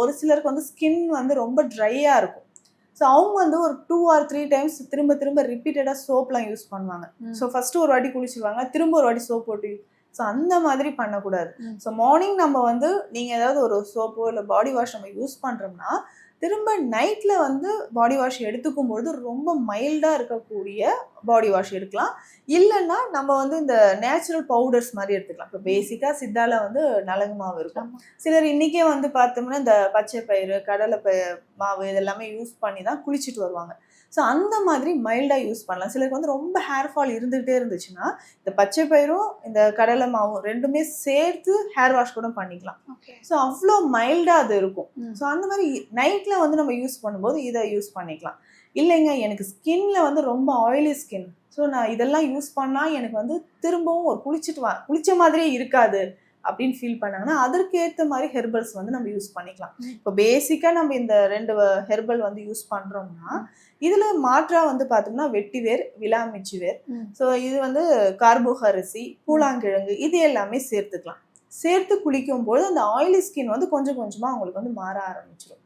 ஒரு சிலருக்கு வந்து ஸ்கின் வந்து ரொம்ப ட்ரையா இருக்கும். ஸோ அவங்க வந்து ஒரு 2 or 3 டைம்ஸ் திரும்ப திரும்ப ரிப்பீட்டடா சோப்லாம் யூஸ் பண்ணுவாங்க. ஸோ ஃபர்ஸ்ட் ஒரு வாட்டி குளிச்சிருவாங்க, திரும்ப ஒரு வாட்டி சோப் போட்டு ஸோ அந்த மாதிரி பண்ணக்கூடாது. ஸோ மார்னிங் நம்ம வந்து நீங்க ஏதாவது ஒரு சோப்போ இல்லை பாடி வாஷ் நம்ம யூஸ் பண்றோம்னா திரும்ப நைட்ல வந்து பாடி வாஷ் எடுத்துக்கும் பொழுது ரொம்ப மைல்டா இருக்கக்கூடிய பாடி வாஷ் எடுக்கலாம். இல்லைன்னா நம்ம வந்து இந்த நேச்சுரல் பவுடர்ஸ் மாதிரி எடுத்துக்கலாம். இப்போ பேசிக்கா சித்தால வந்து நலங்கு மாவு இருக்கும். சிலர் இன்னைக்கே வந்து பார்த்தோம்னா இந்த பச்சை பயிறு, கடலை மாவு இதெல்லாமே யூஸ் பண்ணி தான் குளிச்சுட்டு வருவாங்க. ஸோ அந்த மாதிரி மைல்டா யூஸ் பண்ணலாம். சிலருக்கு வந்து ரொம்ப ஹேர் ஃபால் இருந்துகிட்டே இருந்துச்சுன்னா இந்த பச்சை பயிரும் இந்த கடலை மாவும் ரெண்டுமே சேர்த்து ஹேர் வாஷ் கூட பண்ணிக்கலாம். ஸோ அவ்வளோ மைல்டா அது இருக்கும். ஸோ அந்த மாதிரி நைட்ல வந்து நம்ம யூஸ் பண்ணும்போது இதை யூஸ் பண்ணிக்கலாம். இல்லைங்க எனக்கு ஸ்கின்ல வந்து ரொம்ப ஆயிலி ஸ்கின், ஸோ நான் இதெல்லாம் யூஸ் பண்ணா எனக்கு வந்து திரும்பவும் ஒரு குளிச்ச மாதிரியே இருக்காது அப்படின்னு ஃபீல் பண்ணாங்கன்னா அதற்கு ஏற்ற மாதிரி ஹெர்பல்ஸ் வந்து நம்ம யூஸ் பண்ணிக்கலாம். இப்போ பேசிக்கா நம்ம இந்த 2 ஹெர்பல் வந்து யூஸ் பண்றோம்னா இதுல மாற்றா வந்து பார்த்தோம்னா வெட்டிவேர், விளாமிச்சி வேர், ஸோ இது வந்து கார்போக அரிசி, பூலாங்கிழங்கு இது எல்லாமே சேர்த்துக்கலாம். சேர்த்து குளிக்கும் போது அந்த ஆயிலி ஸ்கின் வந்து கொஞ்சம் கொஞ்சமா அவங்களுக்கு வந்து மாற ஆரம்பிச்சிடும்.